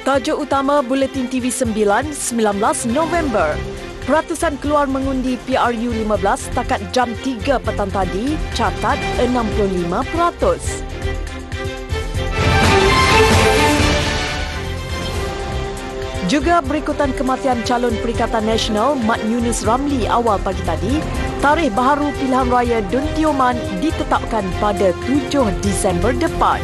Tajuk utama Buletin TV 9, 19 November. Peratusan keluar mengundi PRU 15 setakat jam 3 petang tadi, catat 65%. Juga berikutan kematian calon Perikatan Nasional Mat Yunus Ramli awal pagi tadi, tarikh baharu pilihan raya Dun Tioman ditetapkan pada 7 Disember depan.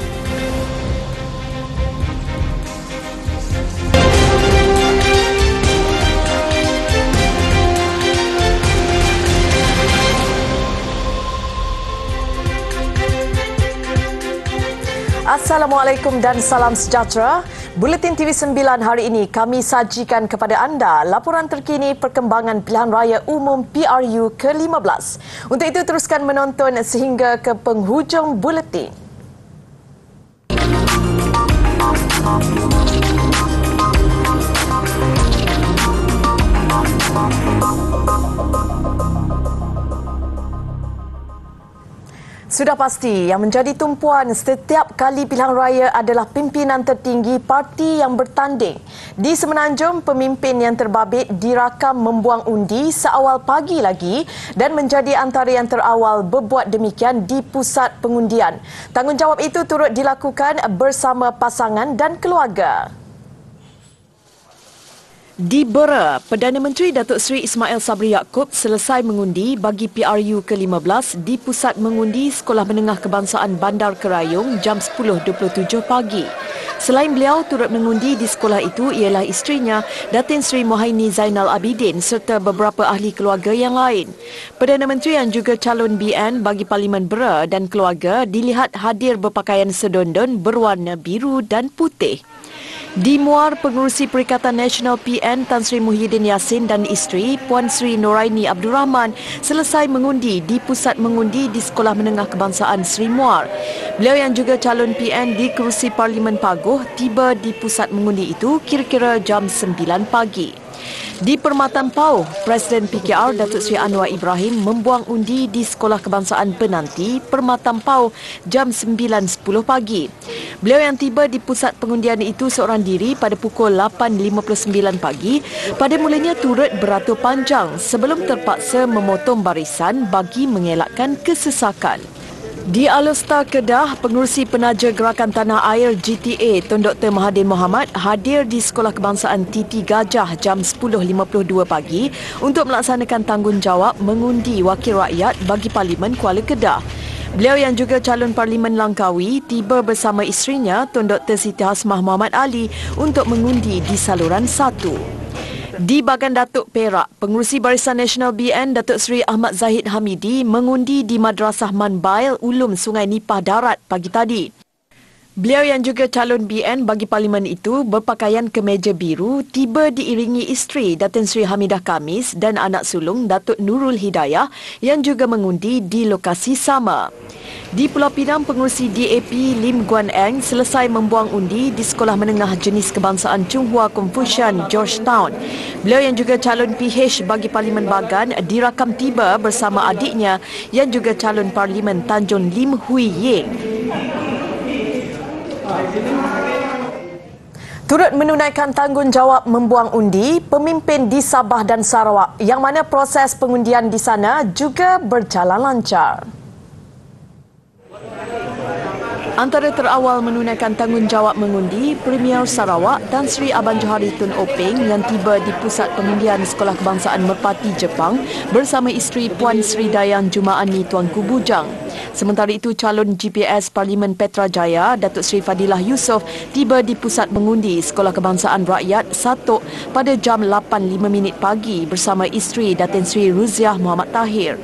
Assalamualaikum dan salam sejahtera. Buletin TV 9 hari ini kami sajikan kepada anda laporan terkini perkembangan pilihan raya umum PRU ke-15. Untuk itu teruskan menonton sehingga ke penghujung buletin. Sudah pasti yang menjadi tumpuan setiap kali pilihan raya adalah pimpinan tertinggi parti yang bertanding. Di Semenanjung, pemimpin yang terbabit dirakam membuang undi seawal pagi lagi dan menjadi antara yang terawal berbuat demikian di pusat pengundian. Tanggungjawab itu turut dilakukan bersama pasangan dan keluarga. Di Bera, Perdana Menteri Datuk Seri Ismail Sabri Yaakob selesai mengundi bagi PRU ke-15 di Pusat Mengundi Sekolah Menengah Kebangsaan Bandar Kerayong jam 10.27 pagi. Selain beliau, turut mengundi di sekolah itu ialah isterinya Datin Seri Mohaini Zainal Abidin serta beberapa ahli keluarga yang lain. Perdana Menteri yang juga calon BN bagi Parlimen Bera dan keluarga dilihat hadir berpakaian sedondon berwarna biru dan putih. Di Muar, Pengerusi Perikatan Nasional PN Tan Sri Muhyiddin Yassin dan isteri Puan Sri Noraini Abdul Rahman selesai mengundi di Pusat Mengundi di Sekolah Menengah Kebangsaan Sri Muar. Beliau yang juga calon PN di Kerusi Parlimen Paguh tiba di pusat mengundi itu kira-kira jam 9 pagi. Di Permatan Pauh, Presiden PKR Datuk Seri Anwar Ibrahim membuang undi di Sekolah Kebangsaan Penanti, Permatan Pauh jam 9.10 pagi. Beliau yang tiba di pusat pengundian itu seorang diri pada pukul 8.59 pagi, pada mulanya turut beratur panjang sebelum terpaksa memotong barisan bagi mengelakkan kesesakan. Di Alustar, Kedah, Pengerusi Penaja Gerakan Tanah Air GTA Tun Dr. Mahathir Mohamad hadir di Sekolah Kebangsaan Titi Gajah jam 10.52 pagi untuk melaksanakan tanggungjawab mengundi wakil rakyat bagi Parlimen Kuala Kedah. Beliau yang juga calon Parlimen Langkawi tiba bersama isterinya Tun Dr. Siti Hasmah Muhammad Ali untuk mengundi di saluran 1. Di Bagan Datuk Perak, Pengerusi Barisan Nasional BN Datuk Seri Ahmad Zahid Hamidi mengundi di Madrasah Manbail Ulum Sungai Nipah Darat pagi tadi. Beliau yang juga calon BN bagi Parlimen itu berpakaian kemeja biru tiba diiringi isteri Datin Seri Hamidah Kamis dan anak sulung Datuk Nurul Hidayah yang juga mengundi di lokasi sama. Di Pulau Pinang, Pengerusi DAP Lim Guan Eng selesai membuang undi di Sekolah Menengah Jenis Kebangsaan Chung Hua Confucian, Georgetown. Beliau yang juga calon PH bagi Parlimen Bagan dirakam tiba bersama adiknya yang juga calon Parlimen Tanjung Lim Hui Ying. Turut menunaikan tanggungjawab membuang undi, pemimpin di Sabah dan Sarawak yang mana proses pengundian di sana juga berjalan lancar. Antara terawal menunaikan tanggungjawab mengundi, Premier Sarawak Tan Sri Aban Johari Tun Openg yang tiba di Pusat Pengundian Sekolah Kebangsaan Merpati Jepang bersama isteri Puan Sri Dayang Jumaani Tuanku Bujang. Sementara itu, calon GPS Parlimen Petrajaya Datuk Sri Fadilah Yusof tiba di Pusat Mengundi Sekolah Kebangsaan Rakyat Satok pada jam 8.05 pagi bersama isteri Datin Sri Ruziah Muhammad Tahir.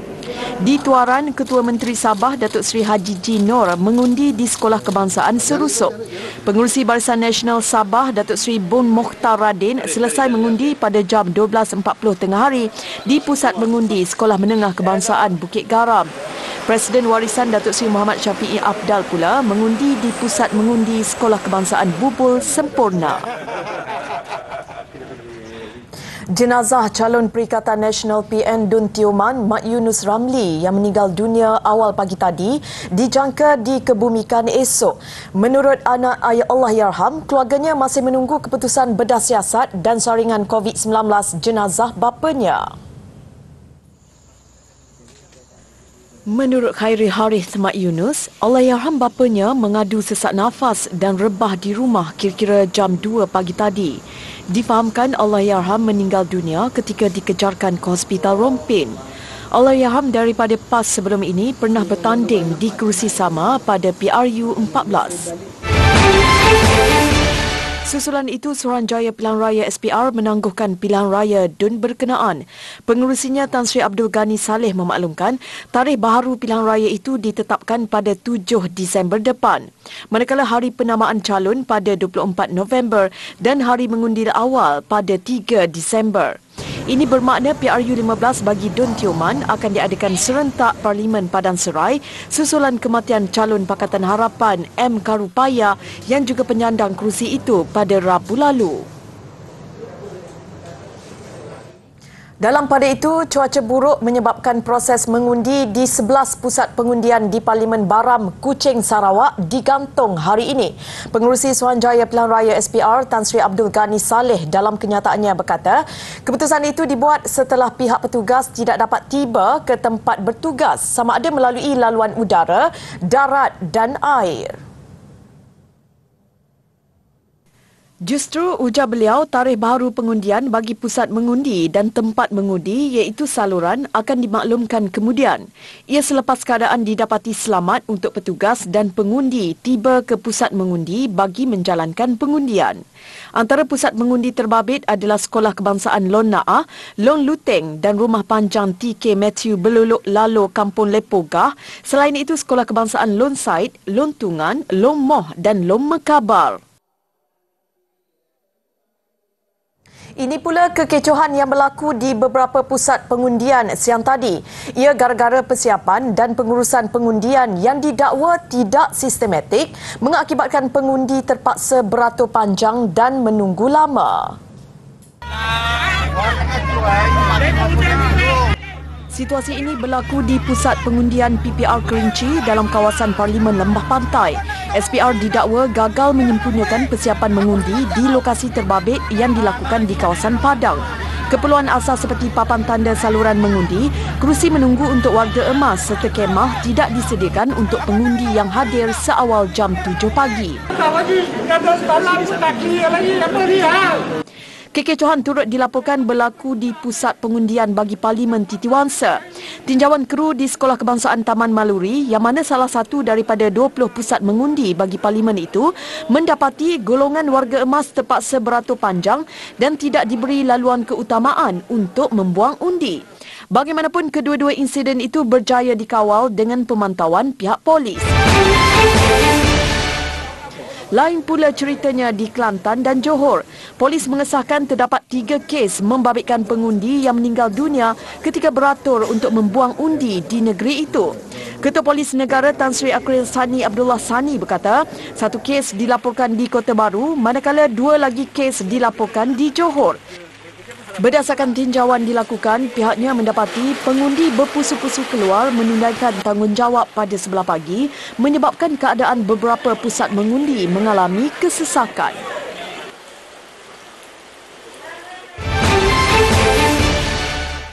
Di Tuaran, Ketua Menteri Sabah Datuk Seri Haji G. Noor mengundi di Sekolah Kebangsaan Serusuk. Pengerusi Barisan Nasional Sabah Datuk Seri Bun Mokhtar Radin selesai mengundi pada jam 12.40 tengah hari di Pusat Mengundi Sekolah Menengah Kebangsaan Bukit Garam. Presiden Warisan Datuk Seri Muhammad Syafiee Afdal pula mengundi di Pusat Mengundi Sekolah Kebangsaan Bubul Sempurna. Jenazah calon Perikatan Nasional PN Dun Tioman Mat Yunus Ramli yang meninggal dunia awal pagi tadi dijangka dikebumikan esok. Menurut anak ayah Allahyarham, keluarganya masih menunggu keputusan bedah siasat dan saringan COVID-19 jenazah bapanya. Menurut Khairi Harith Mat Yunus, Allahyarham bapanya mengadu sesak nafas dan rebah di rumah kira-kira jam 2 pagi tadi. Difahamkan Allahyarham meninggal dunia ketika dikejarkan ke Hospital Rompin. Allahyarham daripada PAS sebelum ini pernah bertanding di kerusi sama pada PRU 14. Susulan itu, Suruhanjaya Pilihan Raya SPR menangguhkan pilihan raya Dun berkenaan. Pengerusinya Tan Sri Abdul Ghani Saleh memaklumkan tarikh baharu pilihan raya itu ditetapkan pada 7 Disember depan. Manakala hari penamaan calon pada 24 November dan hari mengundi awal pada 3 Disember. Ini bermakna PRU 15 bagi Dun Tioman akan diadakan serentak Parlimen Padang Serai susulan kematian calon Pakatan Harapan M. Karupaya yang juga penyandang kerusi itu pada Rabu lalu. Dalam pada itu, cuaca buruk menyebabkan proses mengundi di 11 pusat pengundian di Parlimen Baram, Kuching, Sarawak digantung hari ini. Pengerusi Suruhanjaya Pilihan Raya SPR Tan Sri Abdul Ghani Saleh dalam kenyataannya berkata, keputusan itu dibuat setelah pihak petugas tidak dapat tiba ke tempat bertugas sama ada melalui laluan udara, darat dan air. Justru, ujar beliau, tarikh baharu pengundian bagi pusat mengundi dan tempat mengundi iaitu saluran akan dimaklumkan kemudian. Ia selepas keadaan didapati selamat untuk petugas dan pengundi tiba ke pusat mengundi bagi menjalankan pengundian. Antara pusat mengundi terbabit adalah Sekolah Kebangsaan Lon Naah, Lon Luteng dan Rumah Panjang TK Matthew Beluluk Lalo Kampung Lepogah. Selain itu, Sekolah Kebangsaan Lon Said, Lon Tungan, Lon Moh dan Lon Mekabar. Ini pula kekecohan yang berlaku di beberapa pusat pengundian siang tadi. Ia gara-gara persiapan dan pengurusan pengundian yang didakwa tidak sistematik mengakibatkan pengundi terpaksa beratur panjang dan menunggu lama. Situasi ini berlaku di pusat pengundian PPR Kerinci dalam kawasan Parlimen Lembah Pantai. SPR didakwa gagal menyempurnakan persiapan mengundi di lokasi terbabit yang dilakukan di kawasan Padang. Keperluan asas seperti papan tanda saluran mengundi, kerusi menunggu untuk warga emas serta kemah tidak disediakan untuk pengundi yang hadir seawal jam 7 pagi. Kekecohan turut dilaporkan berlaku di pusat pengundian bagi Parlimen Titiwangsa. Tinjauan kru di Sekolah Kebangsaan Taman Maluri yang mana salah satu daripada 20 pusat mengundi bagi Parlimen itu mendapati golongan warga emas terpaksa beratur panjang dan tidak diberi laluan keutamaan untuk membuang undi. Bagaimanapun, kedua-dua insiden itu berjaya dikawal dengan pemantauan pihak polis. Lain pula ceritanya di Kelantan dan Johor. Polis mengesahkan terdapat 3 kes membabitkan pengundi yang meninggal dunia ketika beratur untuk membuang undi di negeri itu. Ketua Polis Negara Tan Sri Akril Sani Abdullah Sani berkata, 1 kes dilaporkan di Kota Baru, manakala 2 lagi kes dilaporkan di Johor. Berdasarkan tinjauan dilakukan, pihaknya mendapati pengundi berpusu-pusu keluar menunaikan tanggungjawab pada sebelah pagi menyebabkan keadaan beberapa pusat mengundi mengalami kesesakan.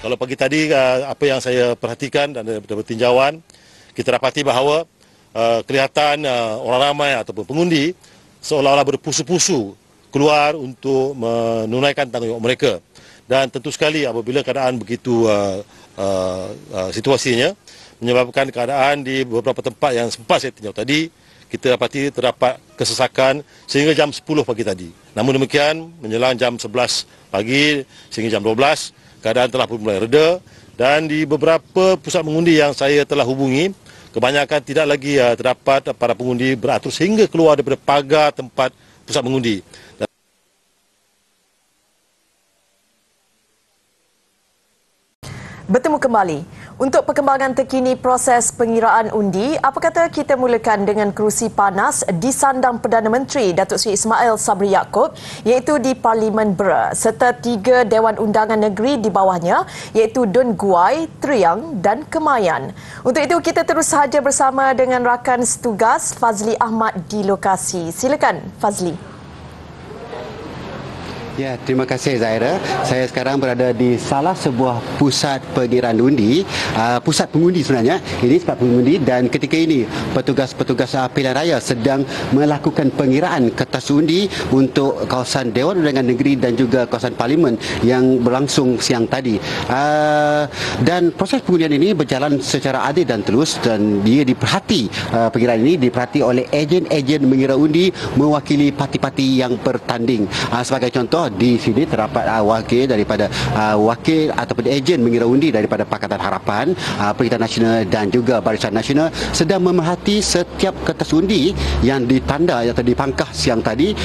Kalau pagi tadi, apa yang saya perhatikan dan daripada tinjauan, kita dapati bahawa kelihatan orang ramai ataupun pengundi seolah-olah berpusu-pusu keluar untuk menunaikan tanggungjawab mereka. Dan tentu sekali apabila keadaan begitu situasinya menyebabkan keadaan di beberapa tempat yang sempat saya tinjau tadi, kita dapati terdapat kesesakan sehingga jam 10 pagi tadi. Namun demikian, menjelang jam 11 pagi sehingga jam 12, keadaan telah mulai reda dan di beberapa pusat mengundi yang saya telah hubungi, kebanyakan tidak lagi terdapat para pengundi beratur sehingga keluar daripada pagar tempat pusat mengundi. Bertemu kembali. Untuk perkembangan terkini proses pengiraan undi, apa kata kita mulakan dengan kerusi panas di sandang Perdana Menteri Datuk Seri Ismail Sabri Yaakob iaitu di Parlimen Bera serta 3 Dewan Undangan Negeri di bawahnya iaitu Dun Guai, Triang dan Kemayan. Untuk itu kita terus sahaja bersama dengan rakan setugas Fazli Ahmad di lokasi. Silakan Fazli. Ya, terima kasih Zaira. Saya sekarang berada di salah sebuah pusat pengiraan undi, pusat pengundi sebenarnya. Ini pusat pengundi dan ketika ini petugas-petugas pilihan raya sedang melakukan pengiraan kertas undi untuk kawasan Dewan Undangan Negeri dan juga kawasan Parlimen yang berlangsung siang tadi. Dan proses pengundian ini berjalan secara adil dan telus dan dia diperhati, pengiraan ini diperhati oleh ejen-ejen mengira undi mewakili parti-parti yang bertanding. Sebagai contoh, di sini terdapat wakil daripada wakil ataupun ejen mengira undi daripada Pakatan Harapan, Perikatan Nasional dan juga Barisan Nasional sedang memerhati setiap kertas undi yang ditanda atau dipangkah siang tadi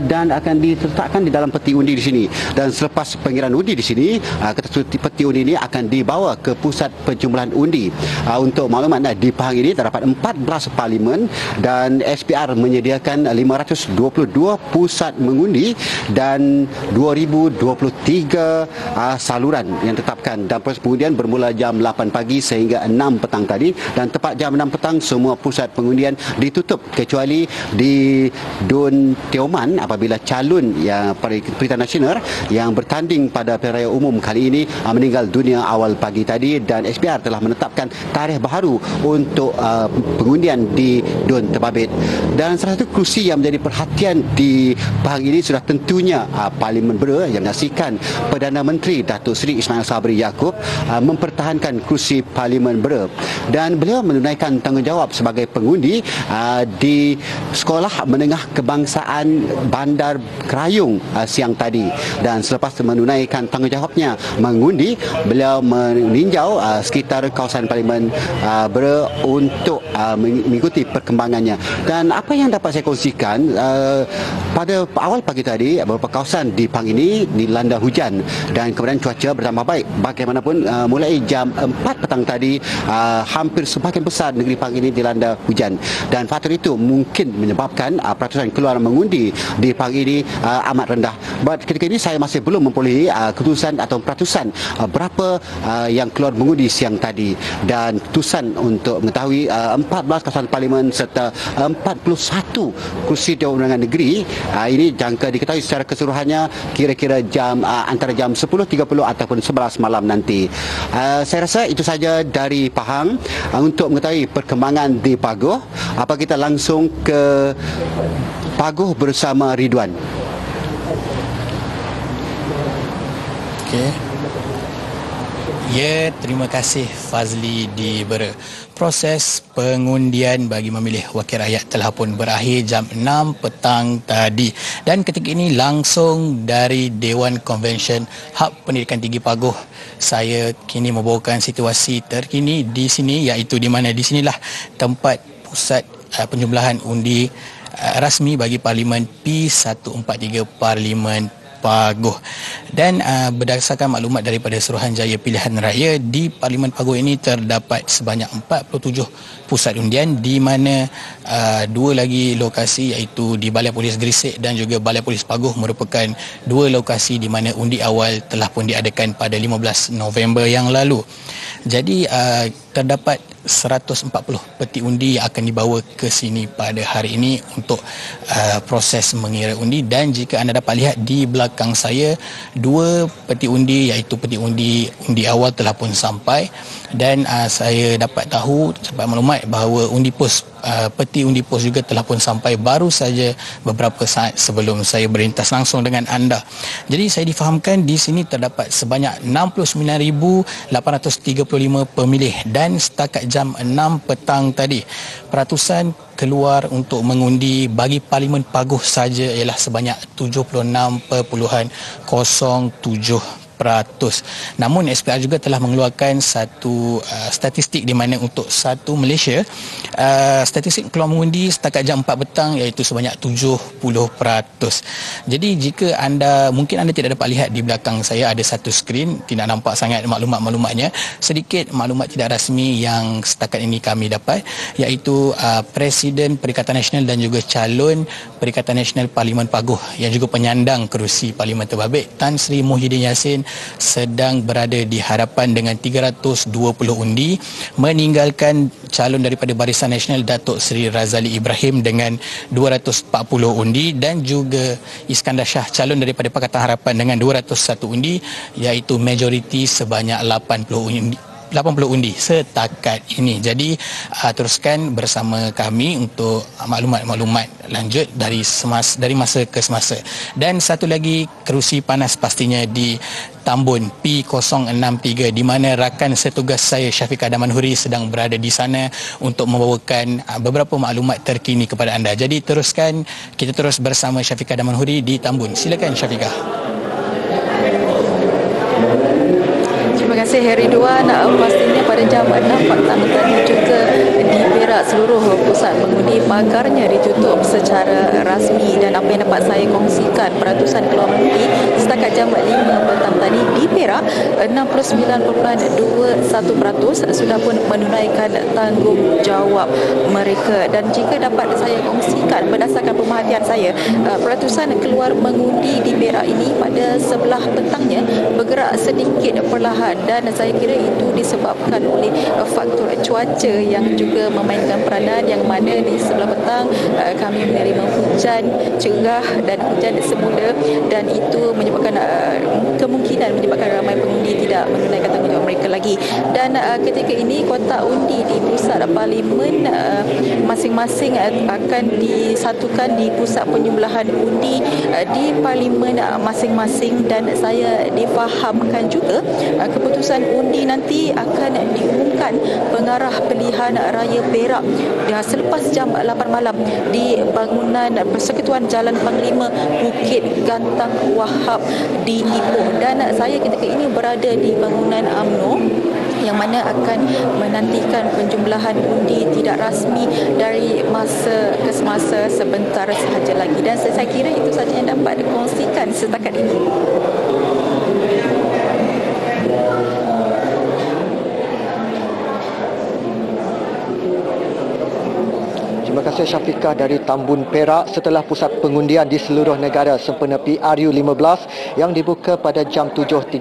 dan akan diletakkan di dalam peti undi di sini. Dan selepas pengiraan undi di sini, kertas peti undi ini akan dibawa ke pusat penjumlahan undi. Untuk maklumat, di Pahang ini terdapat 14 parlimen dan SPR menyediakan 522 pusat mengundi dan 2023 saluran yang ditetapkan, dan proses pengundian bermula jam 8 pagi sehingga 6 petang tadi, dan tepat jam 6 petang semua pusat pengundian ditutup kecuali di Dun Tioman apabila calon yang Perikatan Nasional yang bertanding pada pilihan raya umum kali ini meninggal dunia awal pagi tadi, dan SPR telah menetapkan tarikh baru untuk pengundian di Dun Terbabit. Dan salah satu kerusi yang menjadi perhatian di Pahang ini sudah tentunya Parlimen Bera yang menyaksikan Perdana Menteri Datuk Seri Ismail Sabri Yaakob mempertahankan kerusi Parlimen Bera, dan beliau menunaikan tanggungjawab sebagai pengundi di Sekolah Menengah Kebangsaan Bandar Kerayong siang tadi. Dan selepas menunaikan tanggungjawabnya mengundi, beliau meninjau sekitar kawasan Parlimen Bera untuk mengikuti perkembangannya. Dan apa yang dapat saya kongsikan, pada awal pagi tadi beberapa kawasan di Pahang ini dilanda hujan dan kemudian cuaca bertambah baik. Bagaimanapun mulai jam 4 petang tadi hampir sebahagian besar negeri Pahang ini dilanda hujan, dan faktor itu mungkin menyebabkan peratusan keluar mengundi di Pahang ini amat rendah. Ketika ini saya masih belum memperolehi keputusan atau peratusan berapa yang keluar mengundi siang tadi, dan keputusan untuk mengetahui 14 kawasan parlimen serta 41 kursi Dewan Undangan Negeri ini jangka diketahui secara keseluruhannya kira-kira antara jam 10.30 ataupun 11 malam nanti. Saya rasa itu saja dari Pahang. Untuk mengetahui perkembangan di Pagoh, apa kita langsung ke Pagoh bersama Ridwan. Okey. Ya, terima kasih Fazli di Bera. Proses pengundian bagi memilih wakil rakyat telah pun berakhir jam 6 petang tadi. Dan ketika ini langsung dari Dewan Konvensyen Hak Pendidikan Tinggi Pagoh, saya kini membawakan situasi terkini di sini, iaitu di mana di sinilah tempat pusat penjumlahan undi rasmi bagi Parlimen P143 Parlimen Pagoh. Dan berdasarkan maklumat daripada Suruhanjaya Pilihan Raya, di Parlimen Pagoh ini terdapat sebanyak 47 pusat undian, di mana 2 lagi lokasi iaitu di Balai Polis Gresik dan juga Balai Polis Pagoh merupakan 2 lokasi di mana undi awal telah pun diadakan pada 15 November yang lalu. Jadi terdapat 140 peti undi yang akan dibawa ke sini pada hari ini untuk proses mengira undi. Dan jika anda dapat lihat di belakang saya, 2 peti undi iaitu peti undi awal telah pun sampai, dan saya dapat tahu dapat maklumat bahawa peti undi pos juga telah pun sampai baru saja beberapa saat sebelum saya berlintas langsung dengan anda. Jadi saya difahamkan di sini terdapat sebanyak 69,835 pemilih, dan setakat jam 6 petang tadi peratusan keluar untuk mengundi bagi Parlimen Pagoh saja ialah sebanyak 76.07%. Namun SPR juga telah mengeluarkan satu statistik di mana untuk satu Malaysia, statistik keluar mengundi setakat jam 4 petang iaitu sebanyak 70%. Jadi jika mungkin anda tidak dapat lihat di belakang saya ada satu skrin, tidak nampak sangat maklumat-maklumatnya. Sedikit maklumat tidak rasmi yang setakat ini kami dapat, iaitu Presiden Perikatan Nasional dan juga calon Perikatan Nasional Parlimen Paguh yang juga penyandang kerusi Parlimen Terbabit, Tan Sri Muhyiddin Yassin, sedang berada di hadapan dengan 320 undi, meninggalkan calon daripada Barisan Nasional Datuk Seri Razali Ibrahim dengan 240 undi, dan juga Iskandar Shah, calon daripada Pakatan Harapan dengan 201 undi, iaitu majoriti sebanyak 80 undi setakat ini. Jadi teruskan bersama kami untuk maklumat-maklumat lanjut dari masa ke semasa. Dan satu lagi, kerusi panas pastinya di Tambun P063, di mana rakan setugas saya Syafiqah Damanhuri sedang berada di sana untuk membawakan beberapa maklumat terkini kepada anda. Jadi teruskan, kita terus bersama Syafiqah Damanhuri di Tambun. Silakan Syafiqah. Terima kasih Ridwan. Pastinya pada jam 6 petang tadi juga di Perak seluruh pusat mengundi pagarnya ditutup secara rasmi, dan apa yang dapat saya kongsikan, peratusan keluar mengundi setakat jam 5 petang tadi di Perak 69.21% sudah pun menunaikan tanggungjawab mereka. Dan jika dapat saya kongsikan berdasarkan pemerhatian saya, peratusan keluar mengundi di Perak ini pada sebelah petangnya bergerak sedikit perlahan, dan saya kira itu disebabkan oleh faktor cuaca yang juga memainkan peranan, yang mana di sebelah petang kami menerima hujan cerah dan hujan semula, dan itu menyebabkan kemungkinan menyebabkan ramai pengundi tidak menunaikan tanggungjawab mereka lagi. Dan ketika ini kotak undi di pusat parlimen masing-masing akan disatukan di pusat penyembelahan undi di parlimen masing-masing, dan saya difahamkan juga keputusan undi nanti akan diumumkan pengarah pilihan raya Perak selepas jam 8 malam di bangunan Persekutuan Jalan Panglima Bukit Gantang Wahab di Ipoh. Dan saya ketika ini berada di bangunan UMNO yang mana akan menantikan penjumlahan undi tidak rasmi dari masa ke semasa sebentar sahaja lagi. Dan saya kira itu sahaja yang dapat dikongsikan setakat ini. Terima kasih Syafiqah dari Tambun Perak. Setelah pusat pengundian di seluruh negara sempena PRU15 yang dibuka pada jam 7.30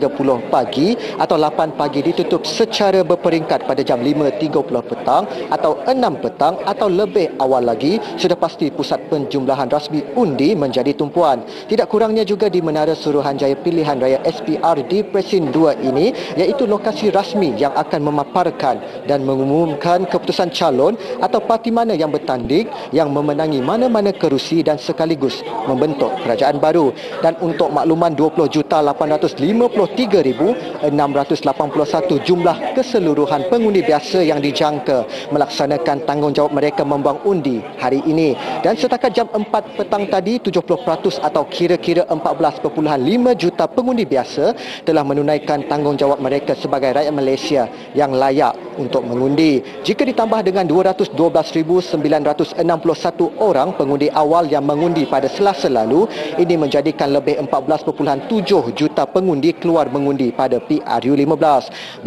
pagi atau 8 pagi ditutup secara berperingkat pada jam 5.30 petang atau 6 petang atau lebih awal lagi, sudah pasti pusat penjumlahan rasmi undi menjadi tumpuan. Tidak kurangnya juga di Menara Suruhanjaya Pilihan Raya SPR di Presin 2 ini, iaitu lokasi rasmi yang akan memaparkan dan mengumumkan keputusan calon atau parti mana yang bertanding yang memenangi mana-mana kerusi dan sekaligus membentuk kerajaan baru. Dan untuk makluman, 20,853,681 jumlah keseluruhan pengundi biasa yang dijangka melaksanakan tanggungjawab mereka membuang undi hari ini. Dan setakat jam 4 petang tadi, 70% atau kira-kira 14.5 juta pengundi biasa telah menunaikan tanggungjawab mereka sebagai rakyat Malaysia yang layak untuk mengundi. Jika ditambah dengan 212,961 orang pengundi awal yang mengundi pada Selasa lalu, ini menjadikan lebih 14.7 juta pengundi keluar mengundi pada PRU15.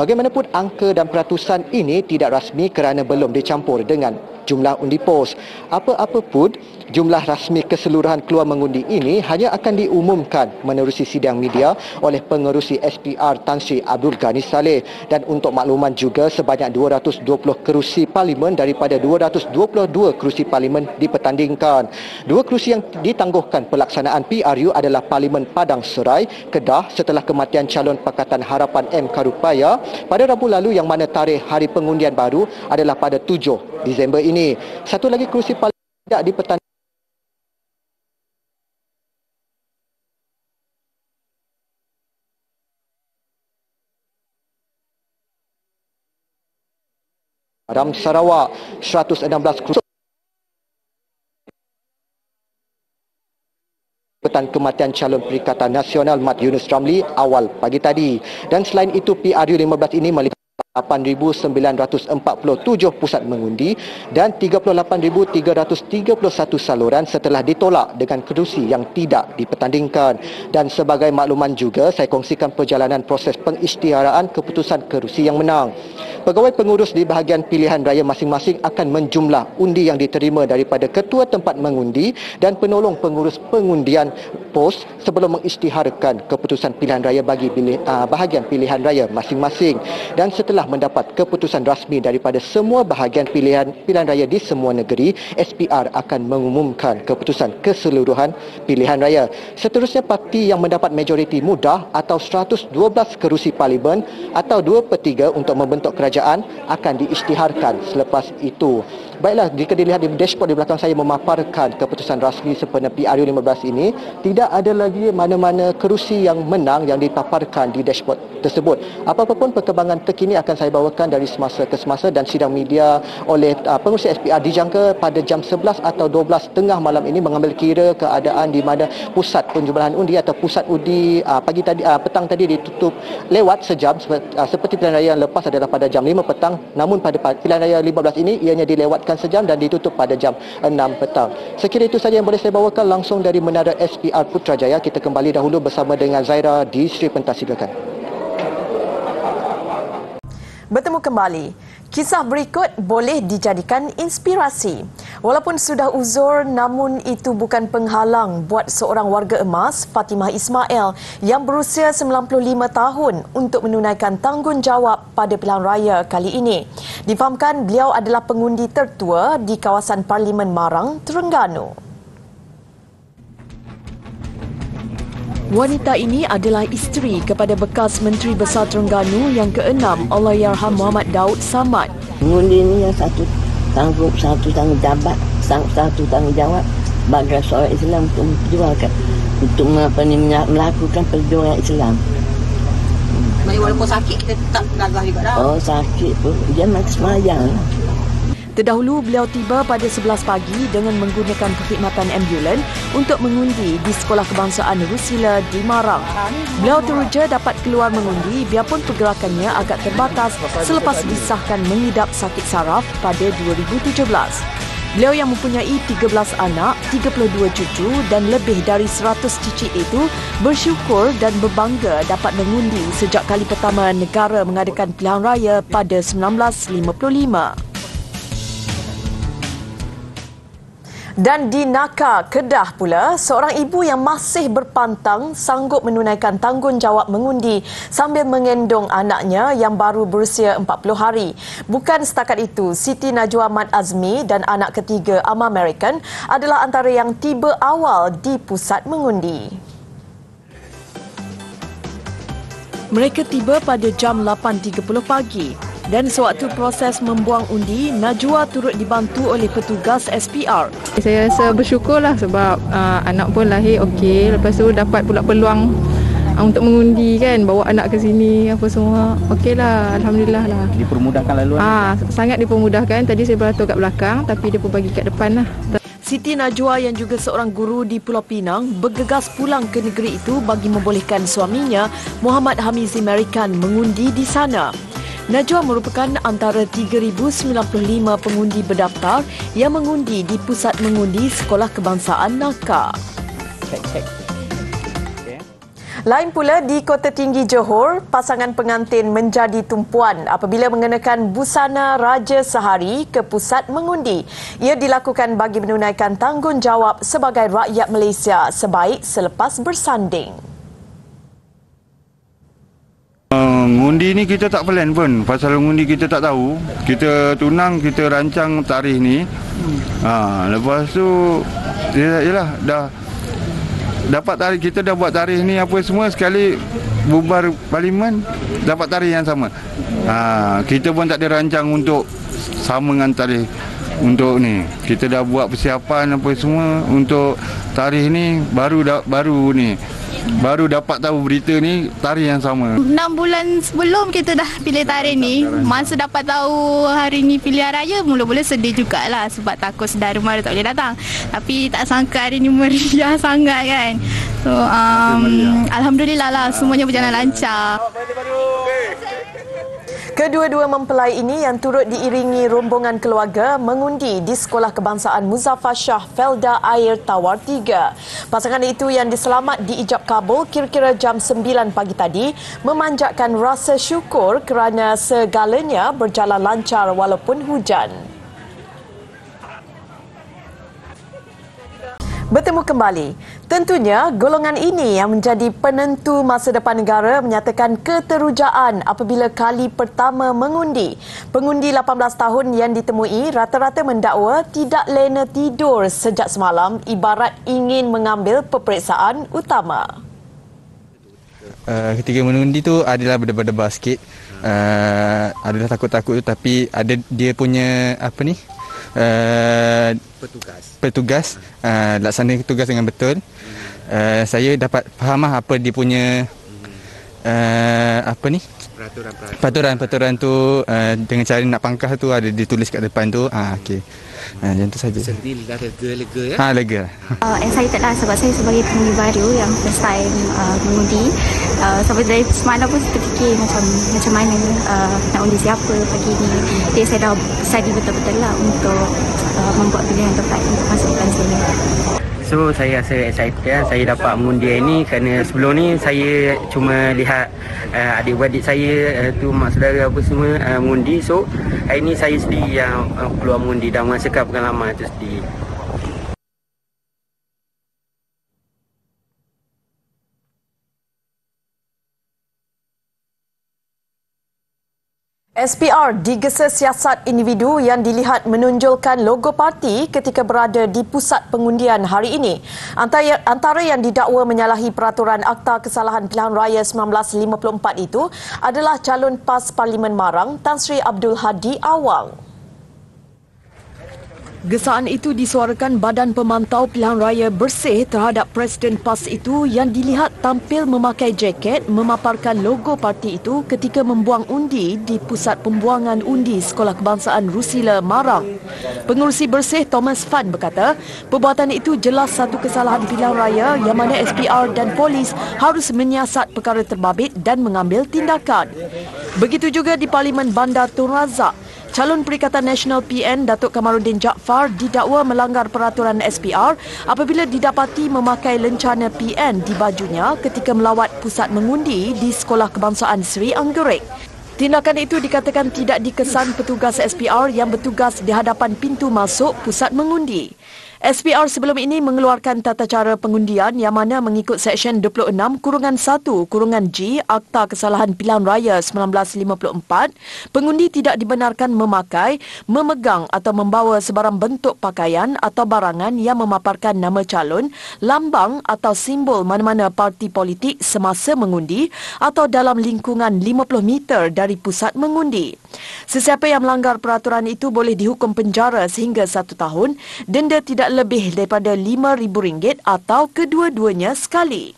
Bagaimanapun, angka dan peratusan ini tidak rasmi kerana belum dicampur dengan jumlah undi pos. Apa-apa pun, jumlah rasmi keseluruhan keluar mengundi ini hanya akan diumumkan menerusi sidang media oleh pengerusi SPR Tan Sri Abdul Ghani Saleh. Dan untuk makluman juga, sebanyak 220 kerusi parlimen daripada 222 kerusi parlimen dipertandingkan. Dua kerusi yang ditangguhkan pelaksanaan PRU adalah Parlimen Padang Serai, Kedah, setelah kematian calon Pakatan Harapan M. Karupaya pada Rabu lalu, yang mana tarikh hari pengundian baru adalah pada 7 Disember ini. Satu lagi kerusi parlimen tidak dipertandingkan Ram Sarawak, 116 kerusi jemputan kematian calon Perikatan Nasional Mat Yunus Ramli awal pagi tadi. Dan selain itu, PRU 15 ini melibatkan 8,947 pusat mengundi dan 38,331 saluran setelah ditolak dengan kerusi yang tidak dipertandingkan. Dan sebagai makluman juga, saya kongsikan perjalanan proses pengisytiharaan keputusan kerusi yang menang. Pegawai pengurus di bahagian pilihan raya masing-masing akan menjumlah undi yang diterima daripada ketua tempat mengundi dan penolong pengurus pengundian pos sebelum mengisytiharkan keputusan pilihan raya bagi bahagian pilihan raya masing-masing. Dan setelah mendapat keputusan rasmi daripada semua bahagian pilihan raya di semua negeri, SPR akan mengumumkan keputusan keseluruhan pilihan raya. Seterusnya, parti yang mendapat majoriti mudah atau 112 kerusi parlimen atau 2/3 untuk membentuk kerajaan akan diisytiharkan selepas itu. Baiklah, jika dilihat di dashboard di belakang saya memaparkan keputusan rasmi sempena PRU 15 ini, tidak ada lagi mana-mana kerusi yang menang yang dipaparkan di dashboard tersebut. Apa-apa pun perkembangan terkini akan saya bawakan dari semasa ke semasa, dan sidang media oleh pengurusi SPR dijangka pada jam 11 atau 12 malam ini mengambil kira keadaan di mana pusat penjumlahan undi atau pusat undi petang tadi ditutup lewat sejam seperti pilihan raya yang lepas adalah pada jam 5 petang, namun pada pilihan raya 15 ini ianya dilewatkan sejam dan ditutup pada jam 6 petang. Sekira itu saja yang boleh saya bawakan langsung dari Menara SPR Putrajaya. Kita kembali dahulu bersama dengan Zaira di Sri Pentas. Silakan. Bertemu kembali. Kisah berikut boleh dijadikan inspirasi. Walaupun sudah uzur, namun itu bukan penghalang buat seorang warga emas, Fatimah Ismail, yang berusia 95 tahun untuk menunaikan tanggungjawab pada pilihan raya kali ini. Difahamkan beliau adalah pengundi tertua di kawasan Parlimen Marang, Terengganu. Wanita ini adalah isteri kepada bekas Menteri Besar Terengganu yang ke-6, Allahyarham Muhammad Daud Samad. Mengundi ini yang satu tanggungjawab bagi seorang Islam untuk memperjuangkan, untuk melakukan perjuangan Islam. Walaupun sakit kita tetap gagah juga dah. Oh, sakit pun dia masih semayang. Terdahulu beliau tiba pada 11 pagi dengan menggunakan perkhidmatan ambulan untuk mengundi di Sekolah Kebangsaan Rusila di Marang. Beliau teruja dapat keluar mengundi biarpun pergerakannya agak terbatas selepas disahkan mengidap sakit saraf pada 2017. Beliau yang mempunyai 13 anak, 32 cucu dan lebih dari 100 cicit itu bersyukur dan berbangga dapat mengundi sejak kali pertama negara mengadakan pilihan raya pada 1955. Dan di Naka, Kedah pula, seorang ibu yang masih berpantang sanggup menunaikan tanggungjawab mengundi sambil mengendong anaknya yang baru berusia 40 hari. Bukan setakat itu, Siti Najwa Mat Azmi dan anak ketiga Ama American adalah antara yang tiba awal di pusat mengundi. Mereka tiba pada jam 8.30 pagi. Dan sewaktu proses membuang undi, Najwa turut dibantu oleh petugas SPR. Saya rasa bersyukurlah sebab anak pun lahir okey. Lepas tu dapat pula peluang untuk mengundi kan, bawa anak ke sini apa semua. Okeylah, alhamdulillah lah. Dipermudahkan laluan? Sangat dipermudahkan. Tadi saya beratur kat belakang tapi dia pun bagi kat depan lah. Siti Najwa yang juga seorang guru di Pulau Pinang bergegas pulang ke negeri itu bagi membolehkan suaminya Muhammad Hamizi American mengundi di sana. Najwa merupakan antara 3,095 pengundi berdaftar yang mengundi di pusat mengundi Sekolah Kebangsaan Naka. Lain pula di Kota Tinggi Johor, pasangan pengantin menjadi tumpuan apabila mengenakan busana Raja Sehari ke pusat mengundi. Ia dilakukan bagi menunaikan tanggungjawab sebagai rakyat Malaysia sebaik selepas bersanding. Ngundi ni kita tak plan pun. Pasal ngundi kita tak tahu. Kita tunang, kita rancang tarikh ni. Lepas tu yalah dah dapat tarikh, kita dah buat tarikh ni apa semua, sekali bubar parlimen dapat tarikh yang sama. Kita pun tak ada rancang untuk sama dengan tarikh untuk ni. Kita dah buat persiapan apa semua untuk tarikh ni, baru dapat tahu berita ni tarikh yang sama. 6 bulan sebelum kita dah pilih tarikh ni, masa dapat tahu hari ni pilihan raya, mula-mula sedih jugalah sebab takut saudara mara tak boleh datang. Tapi tak sangka hari ni meriah sangat kan. So alhamdulillah lah semuanya berjalan lancar. Kedua-dua mempelai ini yang turut diiringi rombongan keluarga mengundi di Sekolah Kebangsaan Muzaffar Shah Felda Air Tawar 3. Pasangan itu yang diselamat diijab kabul kira-kira jam 9 pagi tadi memanjatkan rasa syukur kerana segalanya berjalan lancar walaupun hujan. Bertemu kembali. Tentunya golongan ini yang menjadi penentu masa depan negara menyatakan keterujaan apabila kali pertama mengundi. Pengundi 18 tahun yang ditemui rata-rata mendakwa tidak lena tidur sejak semalam ibarat ingin mengambil peperiksaan utama. Ketika mengundi tu adalah berdebar-debar sikit. Adalah takut-takut tu tapi ada dia punya petugas laksana tugas dengan betul. Saya dapat faham apa dia punya peraturan tu dengan cara nak pangkah tu ada ditulis kat depan tu. Okey. Macam tu saja. Sendiri dah lega ya? Lega. Excited lah sebab saya sebagai pengundi baru yang first time mengundi. Sampai dari semalam pun saya terfikir macam mana nak undi siapa pagi ni. Jadi saya dah study betul-betul lah untuk membuat pilihan yang tepat untuk masa depan saya. So saya rasa excited saya dapat mengundi hari ni kerana sebelum ni saya cuma lihat adik-beradik saya tu mak saudara apa semua mengundi. So hari ni saya sendiri yang keluar mengundi dan merasakan pengalaman itu sendiri. SPR digesa siasat individu yang dilihat menonjolkan logo parti ketika berada di pusat pengundian hari ini. Antara yang didakwa menyalahi peraturan Akta Kesalahan Pilihan Raya 1954 itu adalah calon PAS Parlimen Marang Tan Sri Abdul Hadi Awang. Gesaan itu disuarakan Badan Pemantau Pilihan Raya Bersih terhadap Presiden PAS itu yang dilihat tampil memakai jaket memaparkan logo parti itu ketika membuang undi di Pusat Pembuangan Undi Sekolah Kebangsaan Rusila Marang. Pengurusi Bersih Thomas Fan berkata, perbuatan itu jelas satu kesalahan pilihan raya yang mana SPR dan polis harus menyiasat perkara terbabit dan mengambil tindakan. Begitu juga di Parlimen Bandar Tun Razak. Calon Perikatan Nasional PN Datuk Kamaruddin Jaafar didakwa melanggar peraturan SPR apabila didapati memakai lencana PN di bajunya ketika melawat pusat mengundi di Sekolah Kebangsaan Seri Anggerik. Tindakan itu dikatakan tidak dikesan petugas SPR yang bertugas di hadapan pintu masuk pusat mengundi. SPR sebelum ini mengeluarkan tata cara pengundian yang mana mengikut Seksyen 26(1)(G) Akta Kesalahan Pilihan Raya 1954, pengundi tidak dibenarkan memakai, memegang atau membawa sebarang bentuk pakaian atau barangan yang memaparkan nama calon, lambang atau simbol mana-mana parti politik semasa mengundi atau dalam lingkungan 50 meter dari pusat mengundi. Sesiapa yang melanggar peraturan itu boleh dihukum penjara sehingga 1 tahun, denda tidak lebih daripada RM5,000 atau kedua-duanya sekali.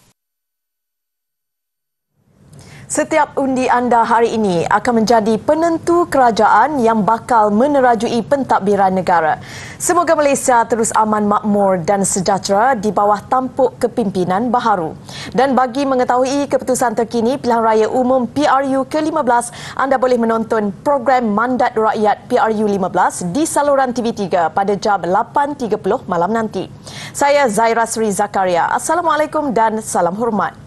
Setiap undi anda hari ini akan menjadi penentu kerajaan yang bakal menerajui pentadbiran negara. Semoga Malaysia terus aman, makmur dan sejahtera di bawah tampuk kepimpinan baharu. Dan bagi mengetahui keputusan terkini Pilihan Raya Umum PRU ke-15, anda boleh menonton program Mandat Rakyat PRU 15 di saluran TV3 pada jam 8.30 malam nanti. Saya Zaira Sri Zakaria. Assalamualaikum dan salam hormat.